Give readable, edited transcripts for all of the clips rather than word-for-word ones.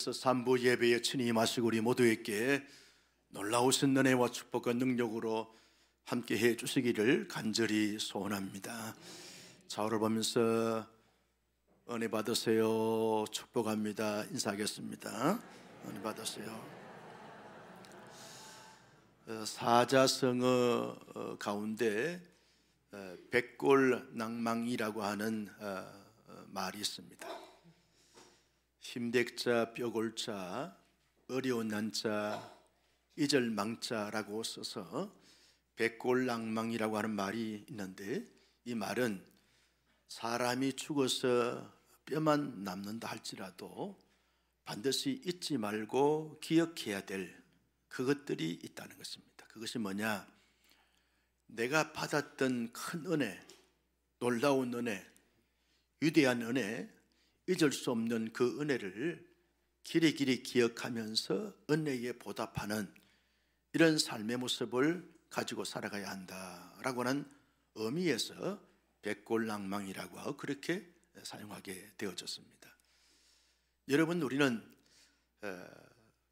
하나님께서 3부 예배에 친히 임하시고 우리 모두에게 놀라우신 은혜와 축복과 능력으로 함께해 주시기를 간절히 소원합니다. 좌우를 보면서 은혜 받으세요, 축복합니다, 인사하겠습니다. 은혜 받으세요. 사자성어 가운데 백골낭망이라고 하는 말이 있습니다. 힘댁자, 뼈골자, 어려운 난자, 이절망자라고 써서 백골낭망이라고 하는 말이 있는데, 이 말은 사람이 죽어서 뼈만 남는다 할지라도 반드시 잊지 말고 기억해야 될 그것들이 있다는 것입니다. 그것이 뭐냐? 내가 받았던 큰 은혜, 놀라운 은혜, 위대한 은혜, 잊을 수 없는 그 은혜를 길이길이 기억하면서 은혜에 보답하는 이런 삶의 모습을 가지고 살아가야 한다라고 하는 의미에서 백골낭망이라고 하고 그렇게 사용하게 되어졌습니다. 여러분, 우리는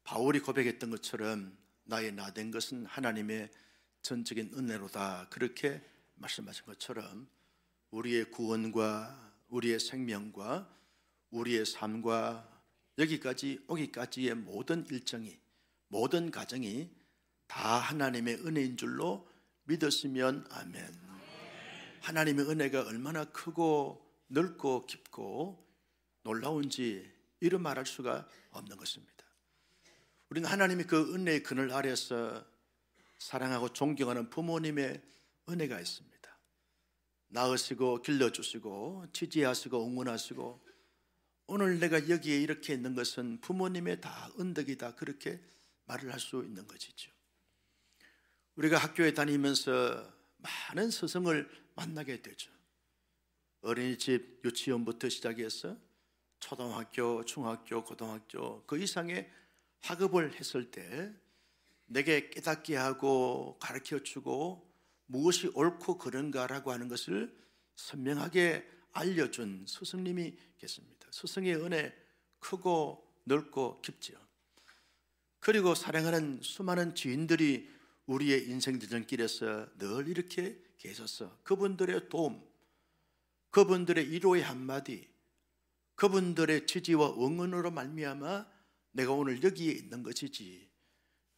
바울이 고백했던 것처럼 나의 나된 것은 하나님의 전적인 은혜로다, 그렇게 말씀하신 것처럼 우리의 구원과 우리의 생명과 우리의 삶과 여기까지 오기까지의 모든 일정이, 모든 과정이 다 하나님의 은혜인 줄로 믿었으면 아멘. 하나님의 은혜가 얼마나 크고 넓고 깊고 놀라운지 이루 말할 수가 없는 것입니다. 우리는 하나님의 그 은혜의 그늘 아래서 사랑하고 존경하는 부모님의 은혜가 있습니다. 낳으시고 길러주시고 지지하시고 응원하시고, 오늘 내가 여기에 이렇게 있는 것은 부모님의 다 은덕이다, 그렇게 말을 할 수 있는 것이죠. 우리가 학교에 다니면서 많은 스승을 만나게 되죠. 어린이집, 유치원부터 시작해서 초등학교, 중학교, 고등학교 그 이상의 학업을 했을 때 내게 깨닫게 하고 가르쳐주고 무엇이 옳고 그른가라고 하는 것을 선명하게 알려준 스승님이 계십니다. 스승의 은혜 크고 넓고 깊지요. 그리고 사랑하는 수많은 지인들이 우리의 인생 지정길에서 늘 이렇게 계셔서 그분들의 도움, 그분들의 위로의 한마디, 그분들의 지지와 응원으로 말미암아 내가 오늘 여기에 있는 것이지,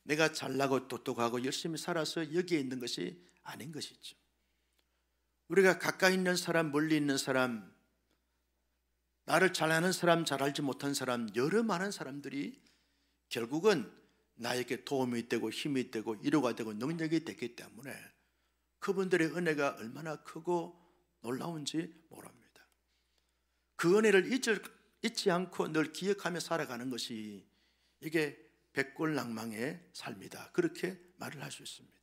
내가 잘나고 똑똑하고 열심히 살아서 여기에 있는 것이 아닌 것이죠. 우리가 가까이 있는 사람, 멀리 있는 사람, 나를 잘 아는 사람, 잘 알지 못한 사람, 여러 많은 사람들이 결국은 나에게 도움이 되고 힘이 되고 위로가 되고 능력이 됐기 때문에 그분들의 은혜가 얼마나 크고 놀라운지 모릅니다. 그 은혜를 잊지 않고 늘 기억하며 살아가는 것이 이게 백골낭망의 삶이다, 그렇게 말을 할 수 있습니다.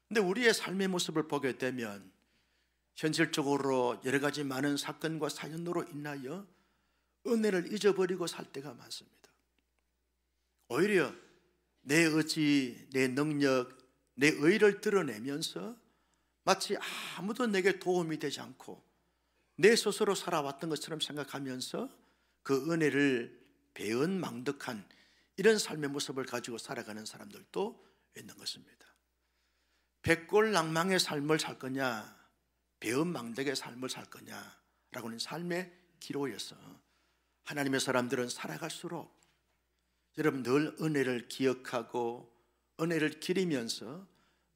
근데 우리의 삶의 모습을 보게 되면 현실적으로 여러 가지 많은 사건과 사연으로 인하여 은혜를 잊어버리고 살 때가 많습니다. 오히려 내 의지, 내 능력, 내 의를 드러내면서 마치 아무도 내게 도움이 되지 않고 내 스스로 살아왔던 것처럼 생각하면서 그 은혜를 배은망덕한 이런 삶의 모습을 가지고 살아가는 사람들도 있는 것입니다. 백골낭망의 삶을 살 거냐, 배은망덕의 삶을 살 거냐라고 하는 삶의 기로에서 하나님의 사람들은 살아갈수록 여러분 늘 은혜를 기억하고 은혜를 기리면서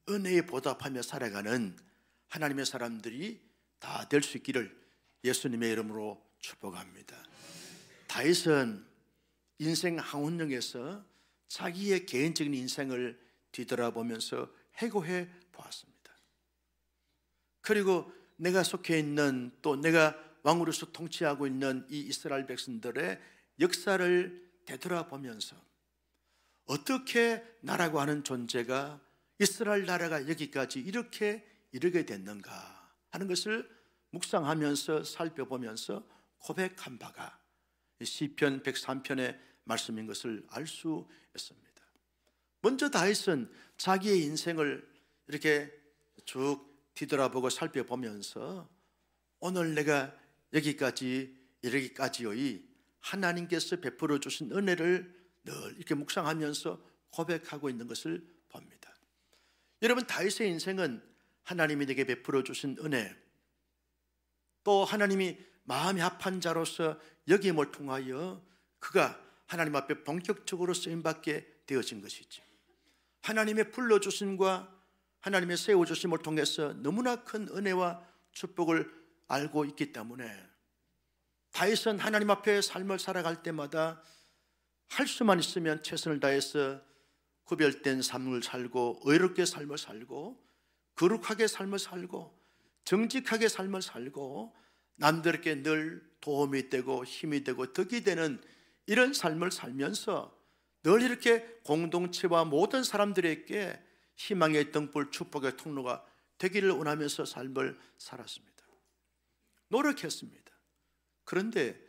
은혜에 보답하며 살아가는 하나님의 사람들이 다 될 수 있기를 예수님의 이름으로 축복합니다. 다윗은 인생 항원령에서 자기의 개인적인 인생을 뒤돌아보면서 해고해 보았습니다. 그리고 내가 속해 있는, 또 내가 왕으로서 통치하고 있는 이 이스라엘 백성들의 역사를 되돌아보면서 어떻게 나라고 하는 존재가, 이스라엘 나라가 여기까지 이렇게 이르게 됐는가 하는 것을 묵상하면서 살펴보면서 고백한 바가 시편 103편의 말씀인 것을 알 수 있습니다. 먼저 다윗은 자기의 인생을 이렇게 쭉 뒤돌아보고 살펴보면서 오늘 내가 여기까지 이르기까지의 하나님께서 베풀어 주신 은혜를 늘 이렇게 묵상하면서 고백하고 있는 것을 봅니다. 여러분, 다윗의 인생은 하나님이 내게 베풀어 주신 은혜, 또 하나님이 마음이 합한 자로서 여김을 통하여 그가 하나님 앞에 본격적으로 쓰임받게 되어진 것이죠. 하나님의 불러주심과 하나님의 세워주심을 통해서 너무나 큰 은혜와 축복을 알고 있기 때문에 다윗은 하나님 앞에 삶을 살아갈 때마다 할 수만 있으면 최선을 다해서 구별된 삶을 살고, 의롭게 삶을 살고, 거룩하게 삶을 살고, 정직하게 삶을 살고, 남들에게 늘 도움이 되고 힘이 되고 덕이 되는 이런 삶을 살면서 늘 이렇게 공동체와 모든 사람들에게 희망의 등불, 축복의 통로가 되기를 원하면서 삶을 살았습니다. 노력했습니다. 그런데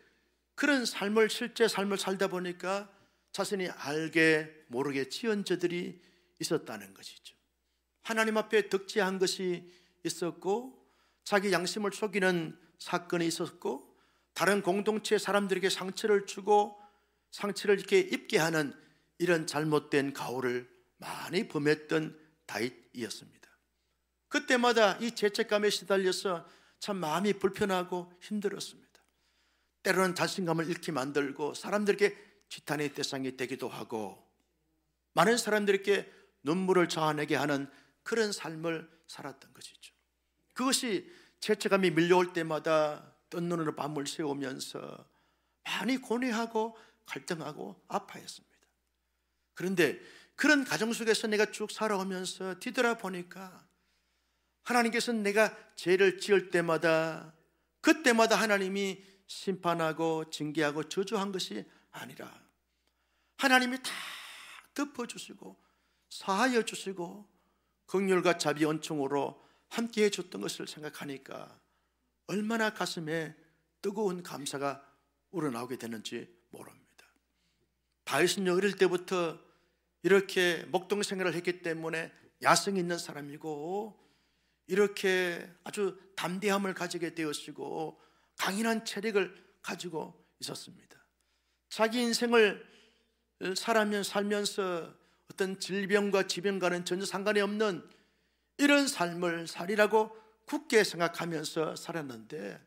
그런 삶을, 실제 삶을 살다 보니까 자신이 알게 모르게 지은 죄들이 있었다는 것이죠. 하나님 앞에 덕지한 것이 있었고, 자기 양심을 속이는 사건이 있었고, 다른 공동체 사람들에게 상처를 주고 상처를 이렇게 입게 하는 이런 잘못된 가오를 많이 범했던 다윗이었습니다. 그때마다 이 죄책감에 시달려서 참 마음이 불편하고 힘들었습니다. 때로는 자신감을 잃게 만들고 사람들에게 지탄의 대상이 되기도 하고 많은 사람들에게 눈물을 자아내게 하는 그런 삶을 살았던 것이죠. 그것이 죄책감이 밀려올 때마다 뜬 눈으로 밤을 새우면서 많이 고뇌하고 갈등하고 아파했습니다. 그런데 그런 가정 속에서 내가 쭉 살아오면서 뒤돌아보니까 하나님께서는 내가 죄를 지을 때마다 그때마다 하나님이 심판하고 징계하고 저주한 것이 아니라 하나님이 다 덮어주시고 사하여 주시고 긍휼과 자비 은총으로 함께 해줬던 것을 생각하니까 얼마나 가슴에 뜨거운 감사가 우러나오게 되는지 모릅니다. 다윗은 어릴 때부터 이렇게 목동 생활을 했기 때문에 야성이 있는 사람이고 이렇게 아주 담대함을 가지게 되었고 강인한 체력을 가지고 있었습니다. 자기 인생을 살면서 어떤 질병과 지병과는 전혀 상관이 없는 이런 삶을 살이라고 굳게 생각하면서 살았는데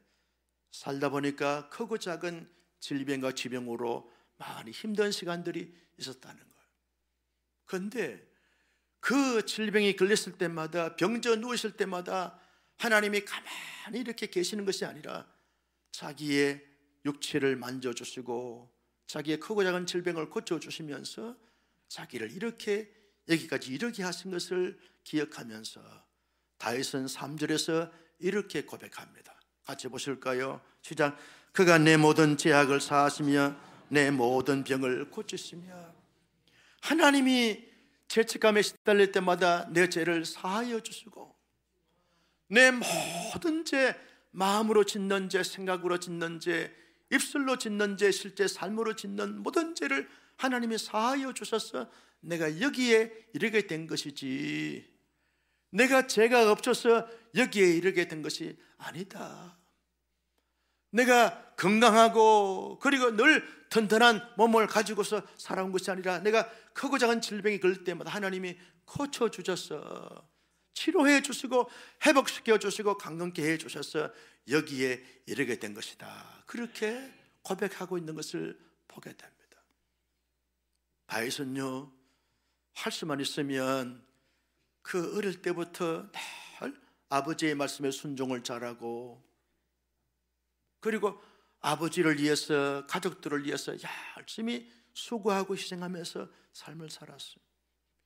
살다 보니까 크고 작은 질병과 지병으로 많이 힘든 시간들이 있었다는 거예요. 그런데 그 질병이 걸렸을 때마다, 병져 누우실 때마다 하나님이 가만히 이렇게 계시는 것이 아니라 자기의 육체를 만져주시고 자기의 크고 작은 질병을 고쳐주시면서 자기를 이렇게 여기까지 이르게 하신 것을 기억하면서 다윗은 3절에서 이렇게 고백합니다. 같이 보실까요? 시작. 그가 내 모든 죄악을 사하시며 내 모든 병을 고치시며, 하나님이 죄책감에 시달릴 때마다 내 죄를 사하여 주시고 내 모든 죄, 마음으로 짓는 죄, 생각으로 짓는 죄, 입술로 짓는 죄, 실제 삶으로 짓는 모든 죄를 하나님이 사하여 주셔서 내가 여기에 이르게 된 것이지 내가 죄가 없어서 여기에 이르게 된 것이 아니다. 내가 건강하고 그리고 늘 튼튼한 몸을 가지고서 살아온 것이 아니라 내가 크고 작은 질병이 걸릴 때마다 하나님이 고쳐주셔서 치료해 주시고 회복시켜 주시고 강건케 해 주셔서 여기에 이르게 된 것이다. 그렇게 고백하고 있는 것을 보게 됩니다. 다윗은요, 할 수만 있으면 그 어릴 때부터 늘 아버지의 말씀에 순종을 잘하고 그리고 아버지를 위해서, 가족들을 위해서 열심히 수고하고 희생하면서 삶을 살았어요.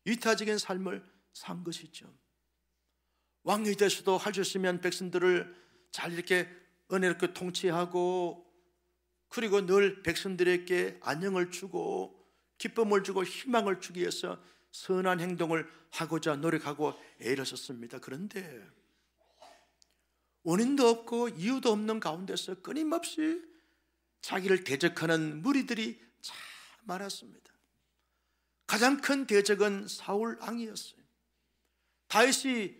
이타적인 삶을 산 것이죠. 왕이 되서도 할 수 있으면 백성들을 잘 이렇게 은혜롭게 통치하고 그리고 늘 백성들에게 안녕을 주고 기쁨을 주고 희망을 주기 위해서 선한 행동을 하고자 노력하고 애를 썼습니다. 그런데 원인도 없고 이유도 없는 가운데서 끊임없이 자기를 대적하는 무리들이 참 많았습니다. 가장 큰 대적은 사울 왕이었어요. 다윗이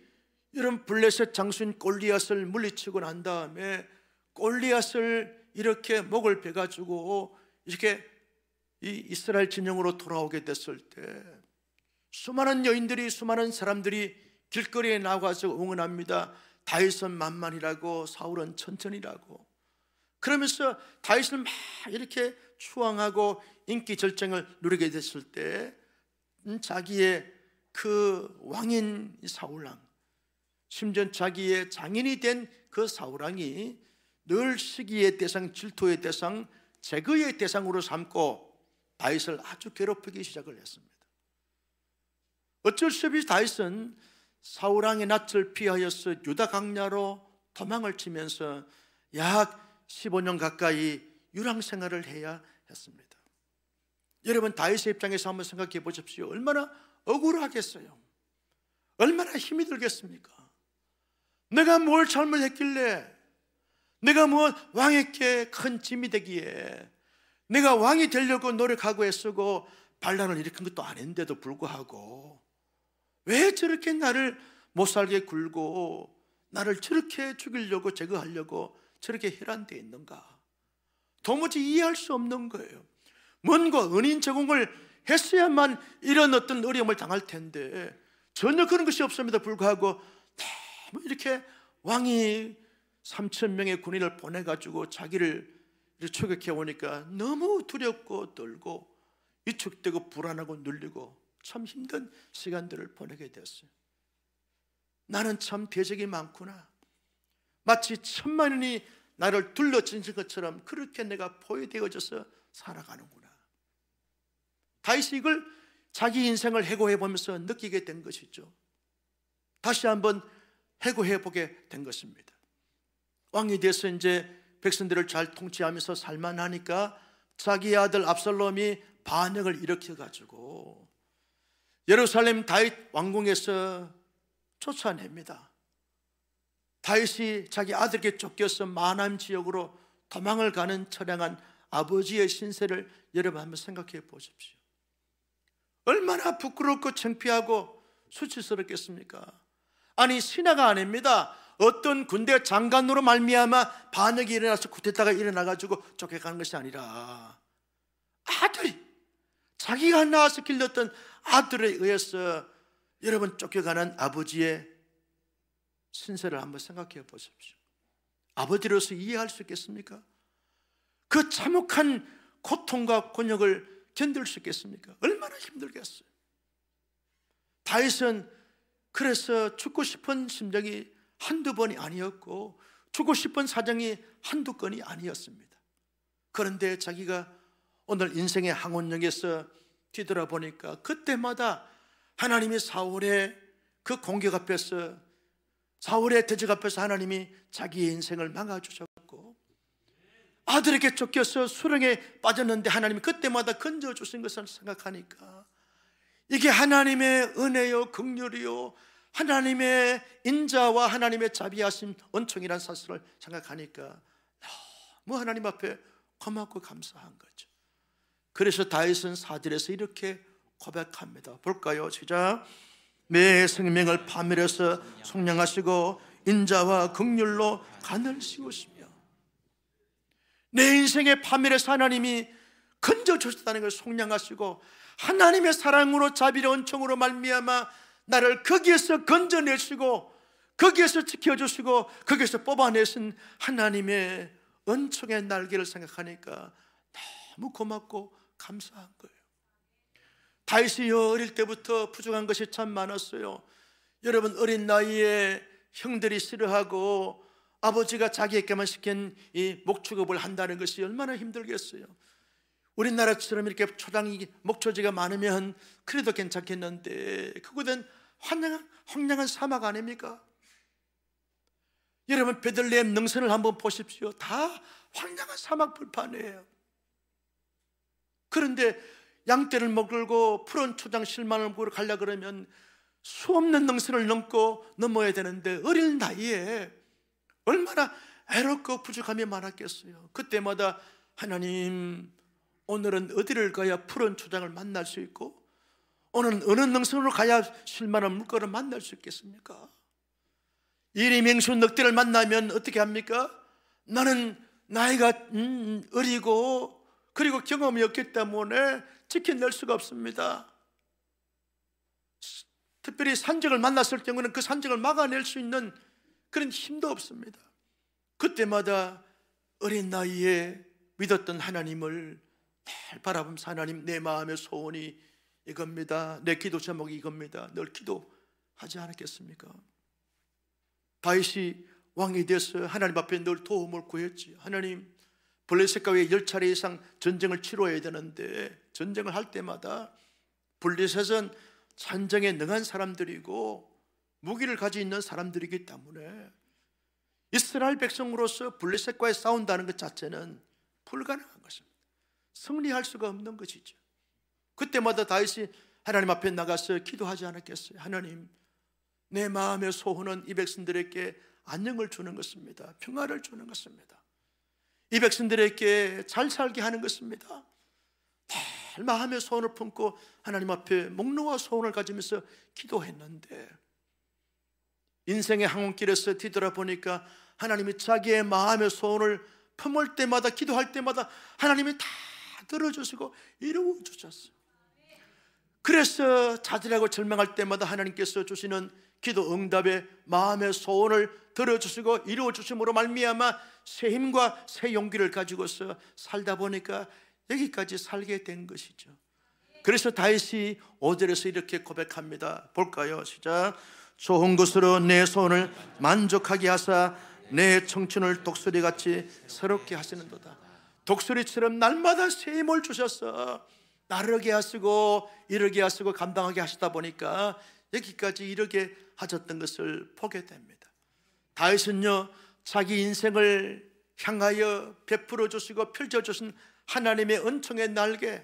이런 블레셋 장수인 골리앗을 물리치고 난 다음에 골리앗을 이렇게 목을 베가지고 이렇게 이 이스라엘 진영으로 돌아오게 됐을 때 수많은 여인들이, 수많은 사람들이 길거리에 나가서 응원합니다. 다윗은 만만이라고, 사울은 천천히라고. 그러면서 다윗을 막 이렇게 추앙하고 인기 절정을 누리게 됐을 때 자기의 그 왕인 사울왕, 심지어 자기의 장인이 된 그 사울왕이 늘 시기의 대상, 질투의 대상, 제거의 대상으로 삼고 다윗을 아주 괴롭히기 시작을 했습니다. 어쩔 수 없이 다윗은 사울왕의 낯을 피하여서 유다 강야로 도망을 치면서 약 15년 가까이 유랑 생활을 해야 했습니다. 여러분, 다윗의 입장에서 한번 생각해 보십시오. 얼마나 억울하겠어요? 얼마나 힘이 들겠습니까? 내가 뭘 잘못했길래, 내가 뭐 왕에게 큰 짐이 되기에, 내가 왕이 되려고 노력하고 애쓰고 반란을 일으킨 것도 아닌데도 불구하고 왜 저렇게 나를 못살게 굴고 나를 저렇게 죽이려고, 제거하려고 저렇게 혈안되어 있는가? 도무지 이해할 수 없는 거예요. 뭔가 은인 제공을 했어야만 이런 어떤 어려움을 당할 텐데 전혀 그런 것이 없음에도 불구하고 너무 이렇게 왕이 3,000명의 군인을 보내가지고 자기를 추격해 오니까 너무 두렵고 떨고 위축되고 불안하고 눌리고 참 힘든 시간들을 보내게 됐어요. 나는 참 대적이 많구나. 마치 천만인이 나를 둘러진 것처럼 그렇게 내가 포위되어져서 살아가는구나. 다윗이 이걸 자기 인생을 해고해 보면서 느끼게 된 것이죠. 다시 한번 해고해 보게 된 것입니다. 왕이 돼서 이제 백성들을 잘 통치하면서 살만하니까 자기 아들 압살롬이 반역을 일으켜가지고 예루살렘 다윗 왕궁에서 쫓아냅니다. 다윗이 자기 아들에게 쫓겨서 마나임 지역으로 도망을 가는 처량한 아버지의 신세를 여러분 한번 생각해 보십시오. 얼마나 부끄럽고 창피하고 수치스럽겠습니까? 아니, 신하가 아닙니다. 어떤 군대 장관으로 말미암아 반역이 일어나서 쿠데타가 일어나가지고 쫓겨가는 것이 아니라 아들이, 자기가 낳아서 길렀던 아들에 의해서 여러분 쫓겨가는 아버지의 신세를 한번 생각해 보십시오. 아버지로서 이해할 수 있겠습니까? 그 참혹한 고통과 곤욕을 견딜 수 있겠습니까? 얼마나 힘들겠어요. 다윗은 그래서 죽고 싶은 심정이 한두 번이 아니었고 죽고 싶은 사정이 한두 건이 아니었습니다. 그런데 자기가 오늘 인생의 항원역에서 뒤돌아보니까 그때마다 하나님이 사울의 그 공격 앞에서, 사울의 대적 앞에서 하나님이 자기의 인생을 막아주셨고 아들에게 쫓겨서 수렁에 빠졌는데 하나님이 그때마다 건져주신 것을 생각하니까 이게 하나님의 은혜요, 긍휼이요, 하나님의 인자와 하나님의 자비하신 은총이라는 사실을 생각하니까 너무 하나님 앞에 고맙고 감사한 거죠. 그래서 다윗은 4절에서 이렇게 고백합니다. 볼까요? 시작. 내 생명을 파멸해서 속량하시고 인자와 긍휼로 간을 씌우시며. 내 인생의 파멸에서 하나님이 건져주셨다는 것을 속량하시고 하나님의 사랑으로, 자비로, 은총으로 말미암아 나를 거기에서 건져내시고 거기에서 지켜주시고 거기에서 뽑아내신 하나님의 은총의 날개를 생각하니까 너무 고맙고 감사한 거예요. 다윗이 어릴 때부터 부족한 것이 참 많았어요. 여러분, 어린 나이에 형들이 싫어하고 아버지가 자기에게만 시킨 이 목축업을 한다는 것이 얼마나 힘들겠어요. 우리나라처럼 이렇게 초당이 목초지가 많으면 그래도 괜찮겠는데 그곳은 황량한 사막 아닙니까? 여러분, 베들레헴 능선을 한번 보십시오. 다 황량한 사막 불판이에요. 그런데 양떼를 먹고 푸른 초장 실만을 먹으러 가려고 그러면 수없는 능선을 넘어야 되는데 어린 나이에 얼마나 애롭고 부족함이 많았겠어요. 그때마다 하나님, 오늘은 어디를 가야 푸른 초장을 만날 수 있고 오늘은 어느 능선으로 가야 실만한 물건을 만날 수 있겠습니까? 이리 맹수 늑대를 만나면 어떻게 합니까? 나는 나이가 어리고 그리고 경험이 없기 때문에 지켜낼 수가 없습니다. 특별히 산적을 만났을 경우는 그 산적을 막아낼 수 있는 그런 힘도 없습니다. 그때마다 어린 나이에 믿었던 하나님을 늘 바라보면서 하나님, 내 마음의 소원이 이겁니다. 내 기도 제목이 이겁니다. 늘 기도하지 않았겠습니까? 다윗이 왕이 되어서 하나님 앞에 늘 도움을 구했지. 하나님, 블레셋과 왜 10차례 이상 전쟁을 치러야 되는데 전쟁을 할 때마다 블레셋은 전쟁에 능한 사람들이고 무기를 가지고 있는 사람들이기 때문에 이스라엘 백성으로서 블레셋과의 싸운다는 것 자체는 불가능한 것입니다. 승리할 수가 없는 것이죠. 그때마다 다윗이 하나님 앞에 나가서 기도하지 않았겠어요? 하나님, 내 마음의 소원은 이 백성들에게 안녕을 주는 것입니다. 평화를 주는 것입니다. 이 백성들에게 잘 살게 하는 것입니다. 늘 마음의 소원을 품고 하나님 앞에 목놓아 소원을 가지면서 기도했는데 인생의 항원길에서 뒤돌아보니까 하나님이 자기의 마음의 소원을 품을 때마다, 기도할 때마다 하나님이 다 들어주시고 이루어주셨어요. 그래서 좌절하고 절망할 때마다 하나님께서 주시는 기도 응답에 마음의 소원을 들어주시고 이루어주심으로 말미암아 새 힘과 새 용기를 가지고서 살다 보니까 여기까지 살게 된 것이죠. 그래서 다윗이 5절에서 이렇게 고백합니다. 볼까요? 시작. 좋은 것으로 내 소원을 만족하게 하사 내 청춘을 독수리같이 새롭게 하시는도다. 독수리처럼 날마다 새 힘을 주셔서 나르게 하시고 이르게 하시고 감당하게 하시다 보니까 여기까지 이르게 하셨던 것을 보게 됩니다. 다윗은요, 자기 인생을 향하여 베풀어 주시고 펼쳐 주신 하나님의 은총의 날개,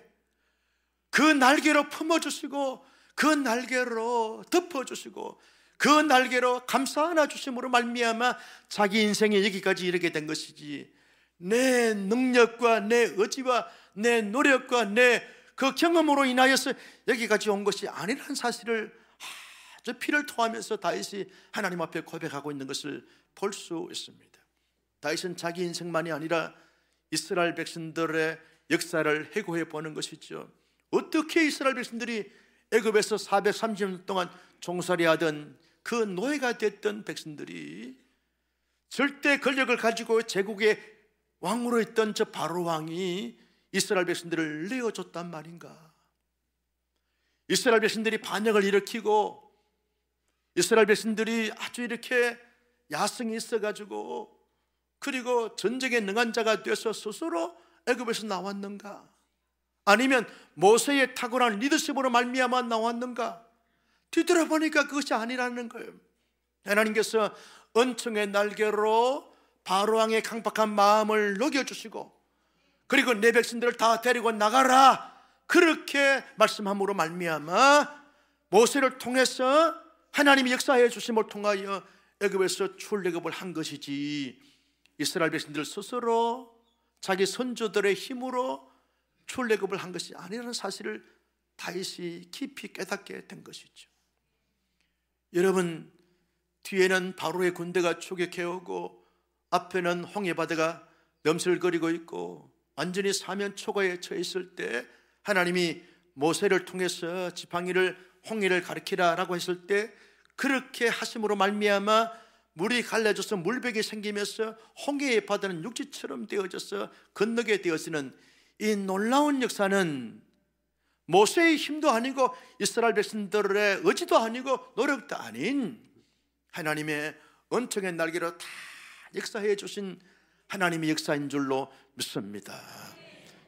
그 날개로 품어 주시고 그 날개로 덮어 주시고 그 날개로 감싸 안아 주심으로 말미암아 자기 인생에 여기까지 이르게 된 것이지, 내 능력과 내 의지와 내 노력과 내 그 경험으로 인하여서 여기까지 온 것이 아니라는 사실을 아주 피를 토하면서 다윗이 하나님 앞에 고백하고 있는 것을 볼 수 있습니다. 다윗은 자기 인생만이 아니라 이스라엘 백성들의 역사를 회고해 보는 것이죠. 어떻게 이스라엘 백성들이 애굽에서 430년 동안 종살이하던 그 노예가 됐던 백성들이 절대 권력을 가지고 제국의 왕으로 있던 저 바로 왕이 이스라엘 백성들을 내어줬단 말인가? 이스라엘 백성들이 반역을 일으키고 이스라엘 백성들이 아주 이렇게 야성이 있어가지고 그리고 전쟁에 능한 자가 되어서 스스로 애굽에서 나왔는가? 아니면 모세의 탁월한 리더십으로 말미암아 나왔는가? 뒤돌아보니까 그것이 아니라는 거예요. 하나님께서 은총의 날개로 바로왕의 강박한 마음을 녹여주시고 그리고 내 백성들을 다 데리고 나가라, 그렇게 말씀함으로 말미암아 모세를 통해서 하나님이 역사해 주심을 통하여 애굽에서 출애굽을 한 것이지, 이스라엘 백성들 스스로 자기 선조들의 힘으로 출애굽을 한 것이 아니라는 사실을 다윗이 깊이 깨닫게 된 것이죠. 여러분, 뒤에는 바로의 군대가 추격해오고 앞에는 홍해바다가 넘실거리고 있고 완전히 사면 초과에 처해 있을 때 하나님이 모세를 통해서 지팡이를 홍해를 가리키라 라고 했을 때 그렇게 하심으로 말미암아 물이 갈라져서 물벽이 생기면서 홍해의 바다는 육지처럼 되어져서 건너게 되어지는 이 놀라운 역사는 모세의 힘도 아니고 이스라엘 백성들의 의지도 아니고 노력도 아닌 하나님의 은총의 날개로 다 역사해 주신 하나님의 역사인 줄로 믿습니다.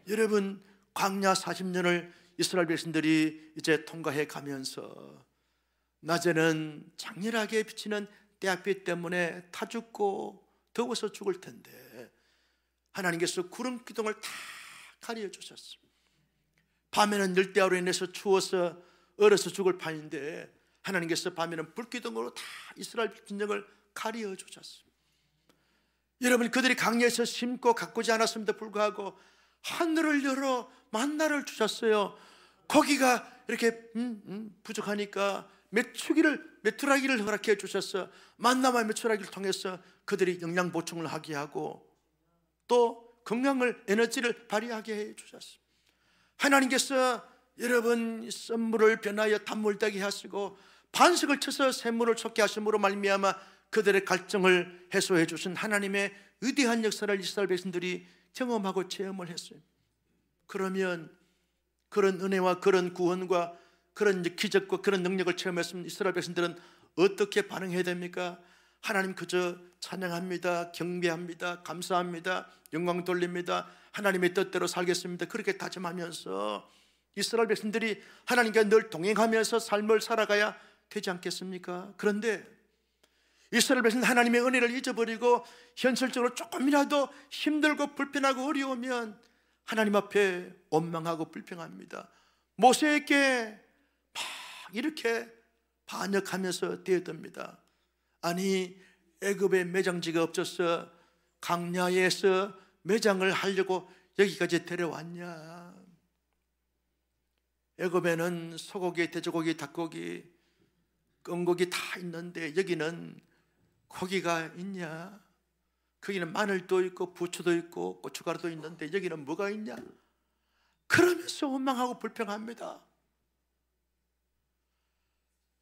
여러분, 광야 40년을 이스라엘 백성들이 이제 통과해 가면서 낮에는 장렬하게 비치는 태양빛 때문에 타 죽고 더워서 죽을 텐데 하나님께서 구름 기둥을 다 가려 주셨습니다. 밤에는 열대야로 인해서 추워서 얼어서 죽을 판인데 하나님께서 밤에는 불기둥으로 다 이스라엘 백성을 가려 주셨습니다. 여러분, 그들이 강야에서 심고 가꾸지 않았음에도 불구하고 하늘을 열어 만나를 주셨어요. 고기가 이렇게 부족하니까 메추라기를 허락해 주셔서 만나와 메추라기를 통해서 그들이 영양 보충을 하게 하고 또 건강을, 에너지를 발휘하게 해 주셨습니다. 하나님께서 여러분 썸물을 변하여 단물되게 하시고 반석을 쳐서 샘물을 솟게 하심으로 말미암아 그들의 갈증을 해소해 주신 하나님의 위대한 역사를 이스라엘 백성들이 경험하고 체험을 했어요. 그러면 그런 은혜와 그런 구원과 그런 기적과 그런 능력을 체험했으면 이스라엘 백성들은 어떻게 반응해야 됩니까? 하나님 그저 찬양합니다, 경배합니다, 감사합니다, 영광 돌립니다, 하나님의 뜻대로 살겠습니다, 그렇게 다짐하면서 이스라엘 백성들이 하나님과 늘 동행하면서 삶을 살아가야 되지 않겠습니까? 그런데 이스라엘 백성은 하나님의 은혜를 잊어버리고 현실적으로 조금이라도 힘들고 불편하고 어려우면 하나님 앞에 원망하고 불평합니다. 모세에게 막 이렇게 반역하면서 대듭니다. 아니 애굽에 매장지가 없어서 강야에서 매장을 하려고 여기까지 데려왔냐? 애굽에는 소고기, 돼지고기, 닭고기, 껌고기 다 있는데 여기는 고기가 있냐? 거기는 마늘도 있고 부추도 있고 고춧가루도 있는데 여기는 뭐가 있냐? 그러면서 원망하고 불평합니다.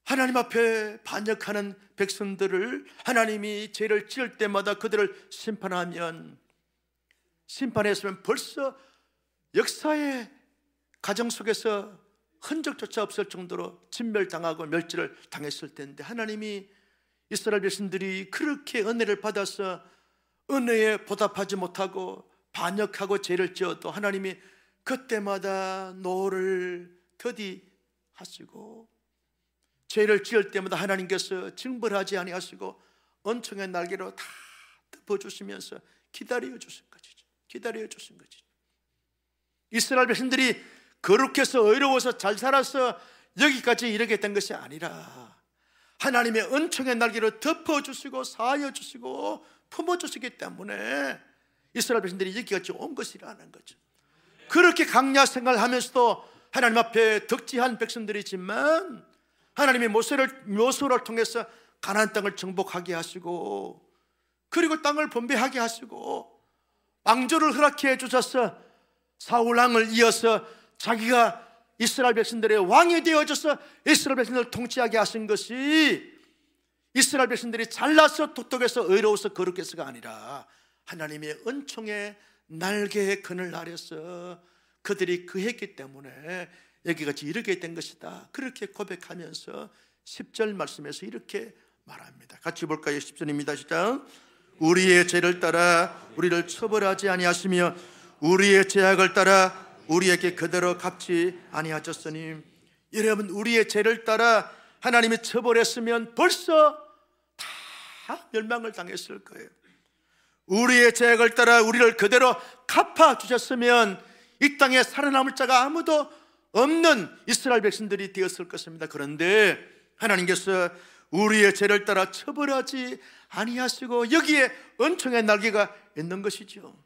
하나님 앞에 반역하는 백성들을 하나님이 죄를 지을 때마다 그들을 심판하면, 심판했으면 벌써 역사의 가정 속에서 흔적조차 없을 정도로 진멸당하고 멸절을 당했을 텐데 하나님이 이스라엘 백성들이 그렇게 은혜를 받아서 은혜에 보답하지 못하고 반역하고 죄를 지어도 하나님이 그때마다 노를 더디하시고 죄를 지을 때마다 하나님께서 징벌하지 아니하시고 은총의 날개로 다 덮어주시면서 기다려 주신 것이죠. 기다려 주신 것이죠. 이스라엘 백성들이 거룩해서 의로워서 잘 살아서 여기까지 이르게 된 것이 아니라 하나님의 은총의 날개로 덮어주시고 사여주시고 품어주시기 때문에 이스라엘 백성들이 여기까지 온 것이라는 거죠. 그렇게 강야 생활하면서도 하나님 앞에 덕지한 백성들이지만 하나님이 모세를 통해서 가나안 땅을 정복하게 하시고 그리고 땅을 분배하게 하시고 왕조를 허락해 주셔서 사울 왕을 이어서 자기가 이스라엘 백성들의 왕이 되어져서 이스라엘 백성들을 통치하게 하신 것이 이스라엘 백성들이 잘나서 똑똑해서 의로워서 거룩해서가 아니라 하나님의 은총의 날개에 그늘 아래서 그들이 그했기 때문에 여기까지 이르게 된 것이다. 그렇게 고백하면서 10절 말씀에서 이렇게 말합니다. 같이 볼까요? 10절입니다. 시작. 우리의 죄를 따라 우리를 처벌하지 아니하시며 우리의 죄악을 따라 우리에게 그대로 갚지 아니하셨으니. 여러분, 우리의 죄를 따라 하나님이 처벌했으면 벌써 다 멸망을 당했을 거예요. 우리의 죄악을 따라 우리를 그대로 갚아주셨으면 이 땅에 살아남을 자가 아무도 없는 이스라엘 백성들이 되었을 것입니다. 그런데 하나님께서 우리의 죄를 따라 처벌하지 아니하시고 여기에 은총의 날개가 있는 것이죠.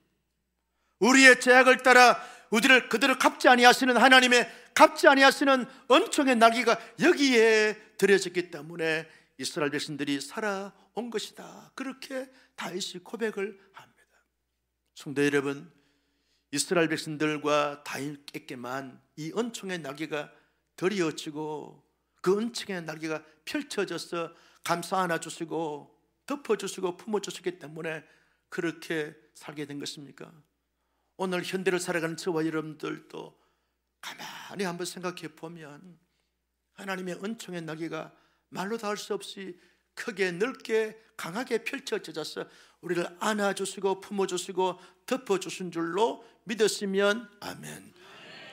우리의 죄악을 따라 우리를 그대로 갚지 아니하시는 하나님의 갚지 아니하시는 은총의 날개가 여기에 들여졌기 때문에 이스라엘 백성들이 살아온 것이다. 그렇게 다윗이 고백을 합니다. 성도 여러분, 이스라엘 백성들과 다윗에게만 이 은총의 날개가 드리어지고 그 은총의 날개가 펼쳐져서 감싸 안아주시고 덮어주시고 품어주시기 때문에 그렇게 살게 된 것입니까? 오늘 현대를 살아가는 저와 여러분들도 가만히 한번 생각해 보면 하나님의 은총의 날개가 말로 다 할 수 없이 크게 넓게 강하게 펼쳐져서 우리를 안아주시고 품어주시고 덮어주신 줄로 믿으시면 아멘.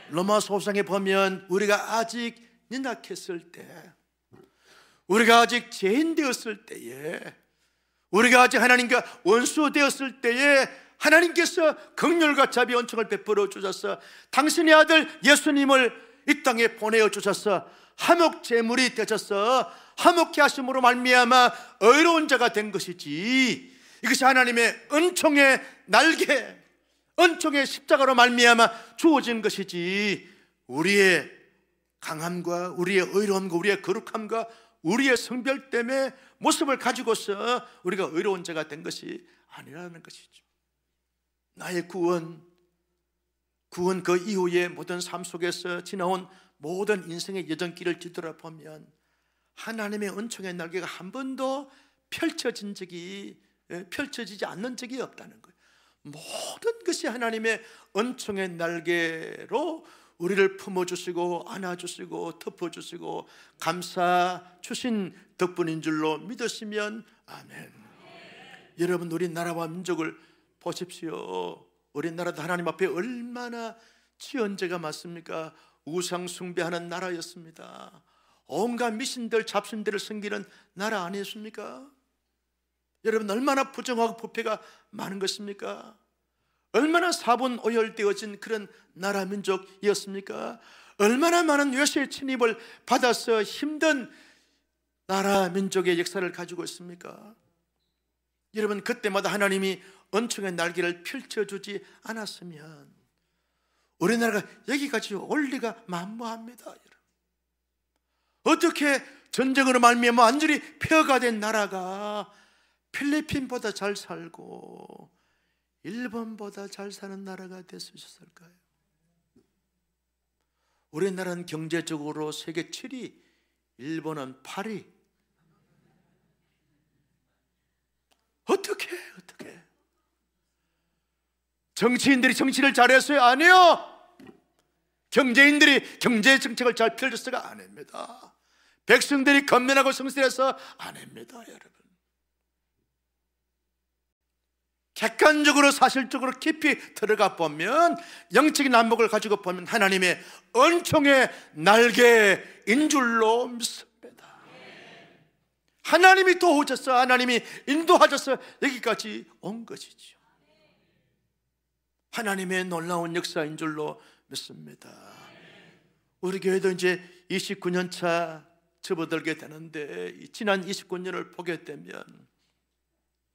로마서 5장에 보면 우리가 아직 연약했을 때, 우리가 아직 죄인 되었을 때에, 우리가 아직 하나님과 원수 되었을 때에 하나님께서 긍휼과 자비 은총을 베풀어 주셔서 당신의 아들 예수님을 이 땅에 보내어 주셔서 화목 제물이 되셔서 화목케 하심으로 말미암아 의로운 자가 된 것이지, 이것이 하나님의 은총의 날개, 은총의 십자가로 말미암아 주어진 것이지 우리의 강함과 우리의 의로움과 우리의 거룩함과 우리의 성별됨의 모습을 가지고서 우리가 의로운 자가 된 것이 아니라는 것이죠. 나의 구원 그 이후에 모든 삶 속에서 지나온 모든 인생의 여정길을 뒤돌아보면 하나님의 은총의 날개가 한 번도 펼쳐지지 않는 적이 없다는 거예요. 모든 것이 하나님의 은총의 날개로 우리를 품어주시고 안아주시고 덮어주시고 감싸 주신 덕분인 줄로 믿으시면 아멘. 여러분, 우리나라와 민족을 보십시오. 우리나라도 하나님 앞에 얼마나 지연제가 많습니까? 우상 숭배하는 나라였습니다. 온갖 미신들 잡신들을 섬기는 나라 아니었습니까? 여러분, 얼마나 부정하고 부패가 많은 것입니까? 얼마나 사분 오열되어진 그런 나라 민족이었습니까? 얼마나 많은 외세의 침입을 받아서 힘든 나라 민족의 역사를 가지고 있습니까? 여러분, 그때마다 하나님이 은총의 날개를 펼쳐주지 않았으면 우리나라가 여기까지 올 리가 만무합니다. 여러분, 어떻게 전쟁으로 말미암아 완전히 폐허가 된 나라가 필리핀보다 잘 살고 일본보다 잘 사는 나라가 될 수 있었을까요? 우리나라는 경제적으로 세계 7위, 일본은 8위. 어떻게 정치인들이 정치를 잘했어요? 아니요. 경제인들이 경제 정책을 잘 펼쳤어가 아닙니다. 백성들이 건면하고 성실해서 아닙니다. 여러분, 객관적으로 사실적으로 깊이 들어가 보면, 영적인 안목을 가지고 보면 하나님의 은총의 날개인 줄로 믿습니다. 하나님이 도우셔서, 하나님이 인도하셔서 여기까지 온 것이죠. 하나님의 놀라운 역사인 줄로 믿습니다. 우리 교회도 이제 29년 차 접어들게 되는데, 지난 29년을 보게 되면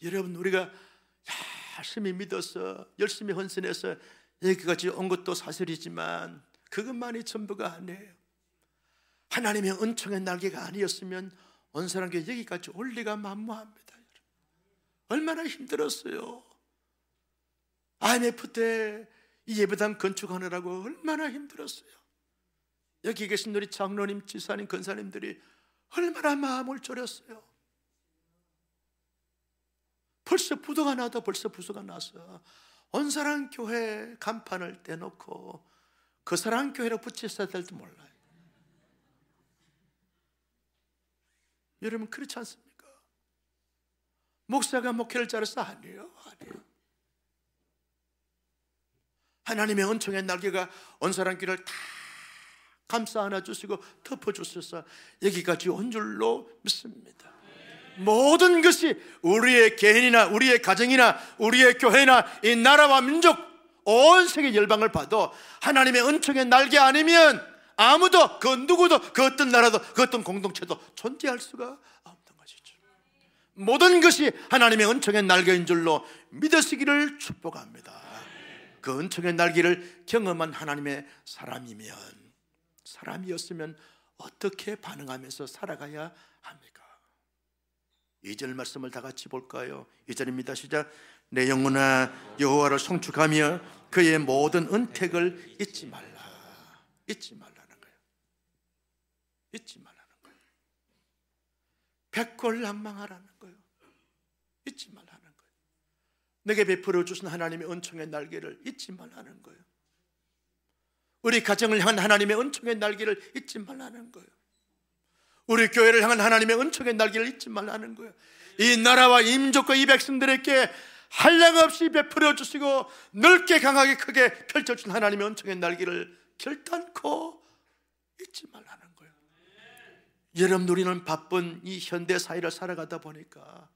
여러분, 우리가 열심히 믿어서 열심히 헌신해서 여기까지 온 것도 사실이지만 그것만이 전부가 아니에요. 하나님의 은총의 날개가 아니었으면 온 사람께 여기까지 올 리가 만무합니다. 얼마나 힘들었어요. IMF 때 이 예배당 건축하느라고 얼마나 힘들었어요. 여기 계신 우리 장로님, 지사님, 권사님들이 얼마나 마음을 졸였어요. 벌써 부도가 나도 벌써 부서가 나서 온사랑 교회 간판을 떼놓고 그 사랑 교회로 붙였어야 될지 몰라요. 여러분, 그렇지 않습니까? 목사가 목회를 잘해서 아니에요. 하나님의 은총의 날개가 온사랑 교회를 다 감싸 안아주시고 덮어주셔서 여기까지 온 줄로 믿습니다. 모든 것이 우리의 개인이나 우리의 가정이나 우리의 교회나 이 나라와 민족, 온 세계 열방을 봐도 하나님의 은총의 날개 아니면 아무도, 그 누구도, 그 어떤 나라도, 그 어떤 공동체도 존재할 수가 없는 것이죠. 모든 것이 하나님의 은총의 날개인 줄로 믿으시기를 축복합니다. 그 은총의 날개를 경험한 하나님의 사람이었으면 어떻게 반응하면서 살아가야 합니까? 2절 말씀을 다 같이 볼까요? 2절입니다. 시작. 내 영혼아 여호와를 송축하며 그의 모든 은택을 잊지 말라. 잊지 말라는 거예요. 잊지 말라는 거예요. 백골난망하라는 거예요. 잊지 말라는 거예요. 내게 베풀어 주신 하나님의 은총의 날개를 잊지 말라는 거예요. 우리 가정을 향한 하나님의 은총의 날개를 잊지 말라는 거예요. 우리 교회를 향한 하나님의 은총의 날개를 잊지 말라는 거예요. 이 나라와 이 민족과 이 백성들에게 한량없이 베풀어 주시고 넓게 강하게 크게 펼쳐준 하나님의 은총의 날개를 결단코 잊지 말라는 거예요. 여러분, 우리는 바쁜 이 현대 사회를 살아가다 보니까,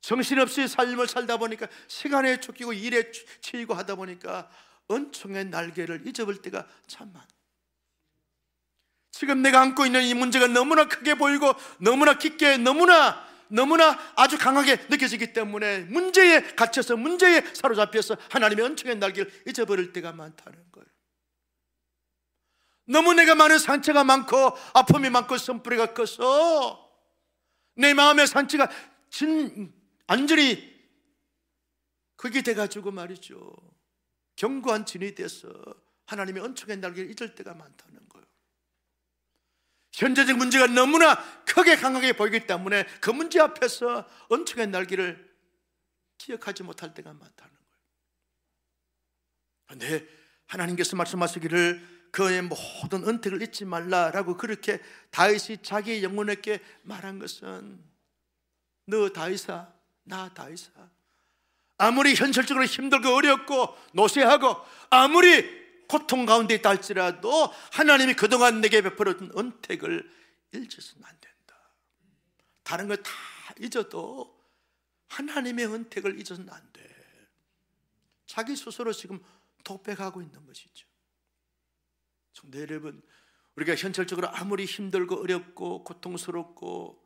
정신없이 삶을 살다 보니까, 시간에 쫓기고 일에 치이고 하다 보니까 은총의 날개를 잊어버릴 때가 참 많아요. 지금 내가 안고 있는 이 문제가 너무나 크게 보이고 너무나 깊게 너무나 아주 강하게 느껴지기 때문에 문제에 갇혀서, 문제에 사로잡혀서 하나님의 은총의 날개를 잊어버릴 때가 많다는 거예요. 너무 내가 많은 상처가 많고 아픔이 많고 손뿌리가 커서 내 마음의 상처가 완전히 그게 돼가지고 말이죠, 견고한 진이 돼서 하나님의 은총의 날개를 잊을 때가 많다는 거예요. 현재적 문제가 너무나 크게 강하게 보이기 때문에 그 문제 앞에서 은총의 날개를 기억하지 못할 때가 많다는 거예요. 그런데 하나님께서 말씀하시기를 그의 모든 은택을 잊지 말라라고 그렇게 다윗이 자기의 영혼에게 말한 것은, 너 다윗아, 나 다윗아, 아무리 현실적으로 힘들고 어렵고 노쇠하고 아무리 고통 가운데 있다 할지라도 하나님이 그동안 내게 베풀어준 은택을 잊어서는 안 된다. 다른 거 다 잊어도 하나님의 은택을 잊어서는 안 돼. 자기 스스로 지금 독백하고 있는 것이죠. 성도 여러분, 우리가 현실적으로 아무리 힘들고 어렵고 고통스럽고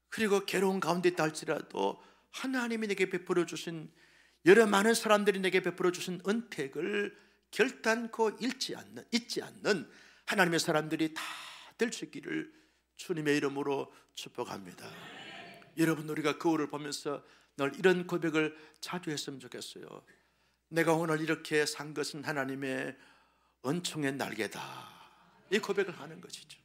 그리고 괴로운 가운데 있다 할지라도 하나님이 내게 베풀어 주신, 여러 많은 사람들이 내게 베풀어 주신 은택을 결단코 잊지 않는 하나님의 사람들이 다 될 수 있기를 주님의 이름으로 축복합니다. 여러분, 우리가 거울을 보면서 늘 이런 고백을 자주 했으면 좋겠어요. 내가 오늘 이렇게 산 것은 하나님의 은총의 날개다, 이 고백을 하는 것이죠.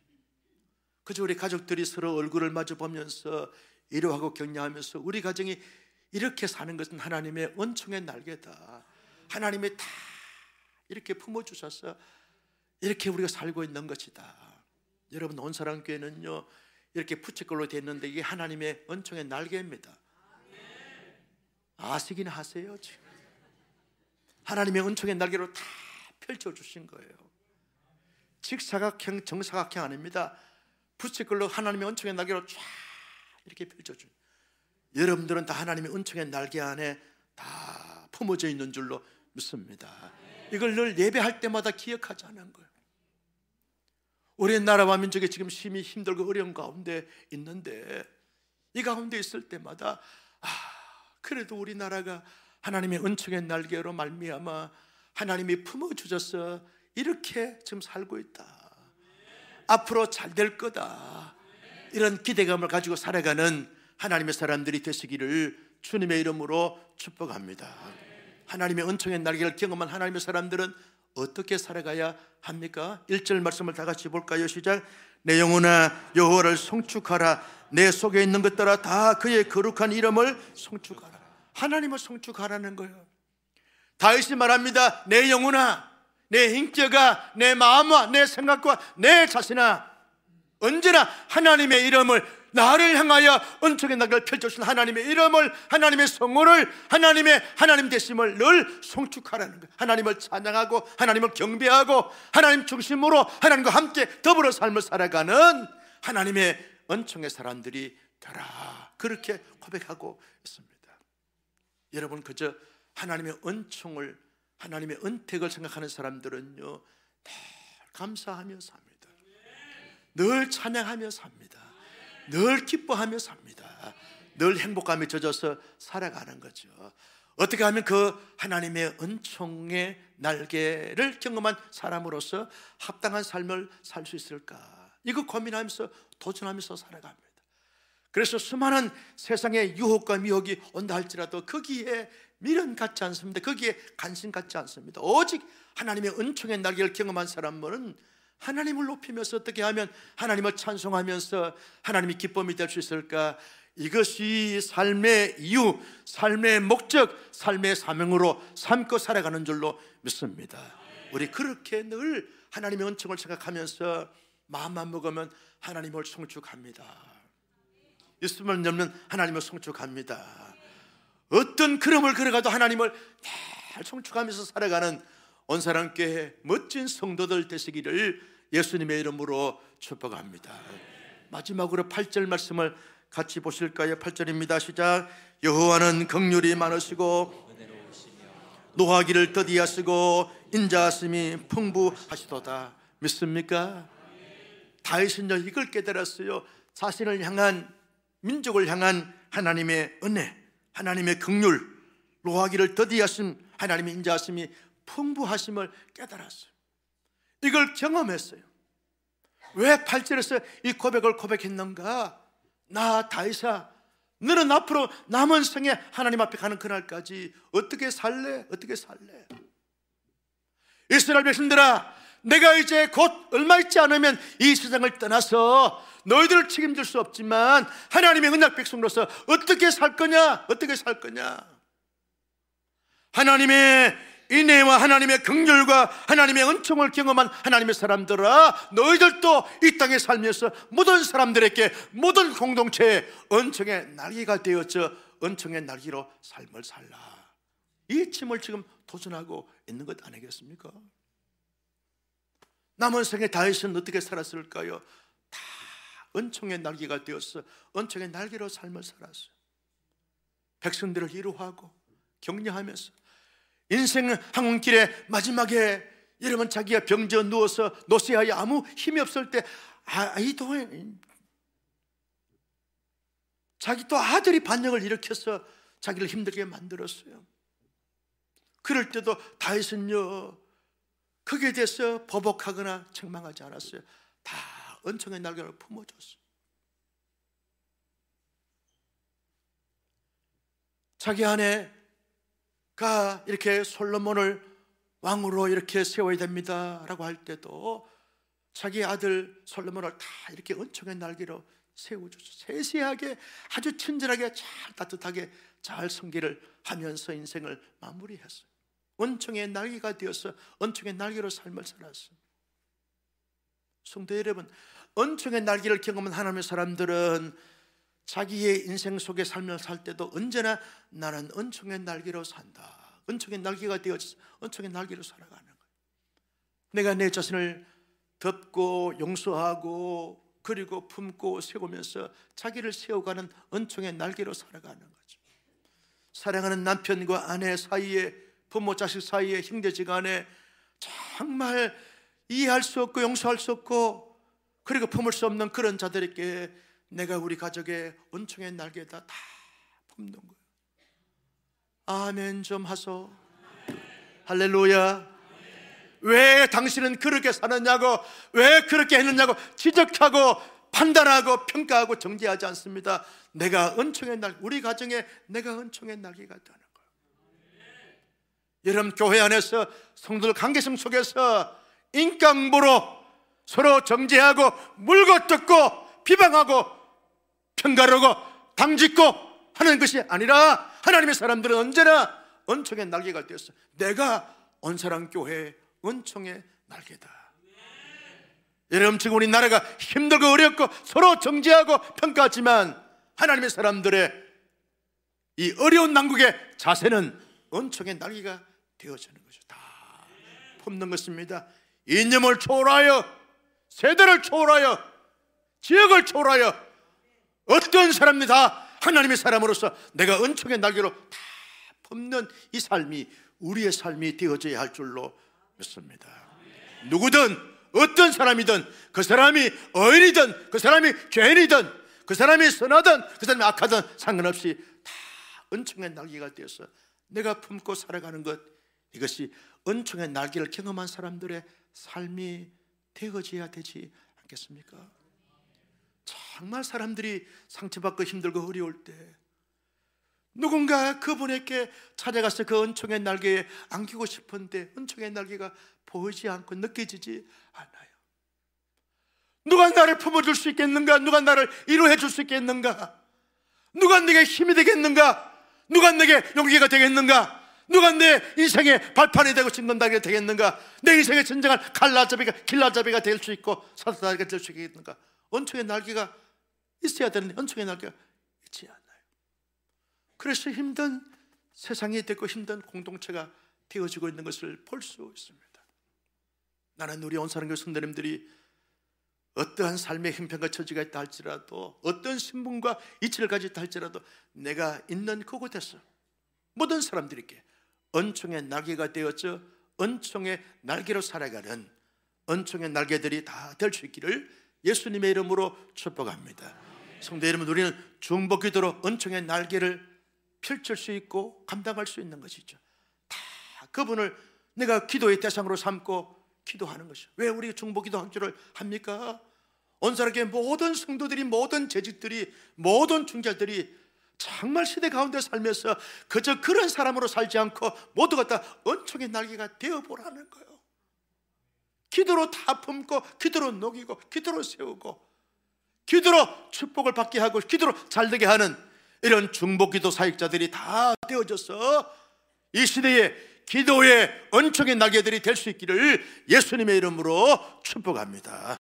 그저 우리 가족들이 서로 얼굴을 마주 보면서 위로하고 격려하면서 우리 가정이 이렇게 사는 것은 하나님의 은총의 날개다, 하나님이 다 이렇게 품어주셔서 이렇게 우리가 살고 있는 것이다. 여러분, 온사랑교회는요 이렇게 부채꼴로 되어 있는데 이게 하나님의 은총의 날개입니다. 아시긴 하세요? 지금 하나님의 은총의 날개로 다 펼쳐주신 거예요. 직사각형, 정사각형 아닙니다. 부채꼴로 하나님의 은총의 날개로 쫙 이렇게 펼쳐준, 여러분들은 다 하나님의 은총의 날개 안에 다 품어져 있는 줄로 믿습니다. 이걸 늘 예배할 때마다 기억하자는 거예요. 우리 나라와 민족이 지금 심히 힘들고 어려운 가운데 있는데 이 가운데 있을 때마다 그래도 우리나라가 하나님의 은총의 날개로 말미암아 하나님이 품어주셔서 이렇게 지금 살고 있다, 앞으로 잘 될 거다, 이런 기대감을 가지고 살아가는 하나님의 사람들이 되시기를 주님의 이름으로 축복합니다. 하나님의 은총의 날개를 경험한 하나님의 사람들은 어떻게 살아가야 합니까? 1절 말씀을 다 같이 볼까요? 시작. 내 영혼아 여호와를 송축하라. 내 속에 있는 것들아 다 그의 거룩한 이름을 송축하라. 하나님을 송축하라는 거예요. 다윗이 말합니다. 내 영혼아, 내 인격아, 내 마음과 내 생각과 내 자신아, 언제나 하나님의 이름을, 나를 향하여 은총의 날개를 펼쳐주신 하나님의 이름을, 하나님의 성호를, 하나님 되심을 늘 송축하라는 거예요. 하나님을 찬양하고 하나님을 경배하고 하나님 중심으로 하나님과 함께 더불어 삶을 살아가는 하나님의 은총의 사람들이 되라, 그렇게 고백하고 있습니다. 여러분, 그저 하나님의 은총을, 하나님의 은택을 생각하는 사람들은요 늘 감사하며 삽니다. 늘 찬양하며 삽니다. 늘 기뻐하며 삽니다. 늘 행복감에 젖어서 살아가는 거죠. 어떻게 하면 그 하나님의 은총의 날개를 경험한 사람으로서 합당한 삶을 살 수 있을까, 이거 고민하면서 도전하면서 살아갑니다. 그래서 수많은 세상의 유혹과 미혹이 온다 할지라도 거기에 미련 갖지 않습니다. 거기에 관심 갖지 않습니다. 오직 하나님의 은총의 날개를 경험한 사람은 하나님을 높이면서 어떻게 하면 하나님을 찬송하면서 하나님이 기쁨이 될 수 있을까, 이것이 삶의 이유, 삶의 목적, 삶의 사명으로 삼고 살아가는 줄로 믿습니다. 우리 그렇게 늘 하나님의 은총을 생각하면서 마음만 먹으면 하나님을 송축합니다. 있음을 열면 하나님을 송축합니다. 어떤 걸음을 걸어가도 하나님을 잘 송축하면서 살아가는 온사랑교회 멋진 성도들 되시기를 예수님의 이름으로 축복합니다. 마지막으로 8절 말씀을 같이 보실까요? 8절입니다. 시작. 여호와는 긍휼이 많으시고 노하기를 더디하시고 인자하심이 풍부하시도다. 믿습니까? 다윗은 이걸 깨달았어요. 자신을 향한, 민족을 향한 하나님의 은혜, 하나님의 긍휼, 노하기를 더디하심, 하나님의 인자하심이 풍부하심을 깨달았어요. 이걸 경험했어요. 왜 8절에서 이 고백을 고백했는가? 나 다윗아, 너는 앞으로 남은 생에 하나님 앞에 가는 그날까지 어떻게 살래? 어떻게 살래? 이스라엘 백성들아, 내가 이제 곧 얼마 있지 않으면 이 세상을 떠나서 너희들을 책임질 수 없지만 하나님의 언약 백성으로서 어떻게 살 거냐? 어떻게 살 거냐? 하나님의 인애와 하나님의 긍휼과 하나님의 은총을 경험한 하나님의 사람들아, 너희들도 이 땅에 살면서 모든 사람들에게, 모든 공동체에 은총의 날개가 되어져 은총의 날개로 삶을 살라. 이 짐을 지금 도전하고 있는 것 아니겠습니까? 남은 생에 다윗은 어떻게 살았을까요? 다 은총의 날개가 되어서 은총의 날개로 삶을 살았어요. 백성들을 위로하고 격려하면서 인생 항문길에 마지막에 여러분 자기가 병져 누워서 노쇠하여 아무 힘이 없을 때 자기 또 아들이 반역을 일으켜서 자기를 힘들게 만들었어요. 그럴 때도 다윗은요 거기에 대해서 보복하거나 책망하지 않았어요. 다 은총의 날개를 품어줬어요. 자기 아내가 이렇게 솔로몬을 왕으로 이렇게 세워야 됩니다 라고 할 때도 자기 아들 솔로몬을 다 이렇게 은총의 날개로 세워줬어요. 세세하게 아주 친절하게 잘 따뜻하게 잘 성기를 하면서 인생을 마무리했어요. 은총의 날개가 되어서 은총의 날개로 삶을 살았어요. 성도 여러분, 은총의 날개를 경험한 하나님의 사람들은 자기의 인생 속에 삶을 살 때도 언제나 나는 은총의 날개로 산다, 은총의 날개가 되어서 은총의 날개로 살아가는 거예요. 내가 내 자신을 덮고 용서하고 그리고 품고 세우면서 자기를 세워가는 은총의 날개로 살아가는 거죠. 사랑하는 남편과 아내 사이에, 부모 자식 사이에, 형제지간에 정말 이해할 수 없고 용서할 수 없고 그리고 품을 수 없는 그런 자들에게 내가 우리 가족의 은총의 날개에다 다 품는 거예요. 아멘 좀 하소. 할렐루야. 왜 당신은 그렇게 사느냐고, 왜 그렇게 했느냐고 지적하고 판단하고 평가하고 정죄하지 않습니다. 내가 은총의 날, 우리 가정에 내가 은총의 날개가 되는 거예요. 여러분, 교회 안에서 성도들 관계성 속에서 인격으로 서로 정죄하고 물고 뜯고 비방하고 평가하고 당짓고 하는 것이 아니라 하나님의 사람들은 언제나 은총의 날개가 되었어. 내가 온사랑교회의 은총의 날개다. 여러분, 지금 우리 나라가 힘들고 어렵고 서로 정죄하고 평가하지만 하나님의 사람들의 이 어려운 난국의 자세는 은총의 날개가 되어지는 것이죠. 다 품는 것입니다. 이념을 초월하여, 세대를 초월하여, 지역을 초월하여 어떤 사람이 다 하나님의 사람으로서 내가 은총의 날개로 다 품는 이 삶이 우리의 삶이 되어져야 할 줄로 믿습니다. 누구든 어떤 사람이든 그 사람이 어인이든 그 사람이 죄인이든 그 사람이 선하든 그 사람이 악하든 상관없이 다 은총의 날개가 되어서 내가 품고 살아가는 것, 이것이 은총의 날개를 경험한 사람들의 삶이 되어져야 되지 않겠습니까? 정말 사람들이 상처받고 힘들고 어려울 때 누군가 그분에게 찾아가서 그 은총의 날개에 안기고 싶은데 은총의 날개가 보이지 않고 느껴지지 않아요. 누가 나를 품어줄 수 있겠는가? 누가 나를 위로해 줄 수 있겠는가? 누가 내게 힘이 되겠는가? 누가 내게 용기가 되겠는가? 누가 내 인생의 발판이 되고 짚는다게 되겠는가? 내 인생의 진정한 길라잡이가 될 수 있고 사다리가 될 수 있겠는가? 은총의 날개가 있어야 되는데 은총의 날개가 있지 않아요. 그래서 힘든 세상이 되고 힘든 공동체가 되어지고 있는 것을 볼 수 있습니다. 나는 우리 온사랑교회 성도님들이 어떠한 삶의 형편과 처지가 있다 할지라도, 어떤 신분과 이치를 가지고 있다 할지라도 내가 있는 그곳에서 모든 사람들에게 은총의 날개가 되어져 은총의 날개로 살아가는 은총의 날개들이 다 될 수 있기를 예수님의 이름으로 축복합니다. 성도 여러분, 우리는 중보기도로 은총의 날개를 펼칠 수 있고 감당할 수 있는 것이죠. 다 그분을 내가 기도의 대상으로 삼고 기도하는 것이죠. 왜 우리 중보기도 학교를 합니까? 온사랑교회 모든 성도들이, 모든 재직들이, 모든 중재들이 정말 시대 가운데 살면서 그저 그런 사람으로 살지 않고 모두가 다 은총의 날개가 되어보라는 거예요. 기도로 다 품고, 기도로 녹이고, 기도로 세우고, 기도로 축복을 받게 하고, 기도로 잘되게 하는 이런 중보기도 사역자들이 다 되어져서 이 시대에 기도의 은총의 날개들이 될 수 있기를 예수님의 이름으로 축복합니다.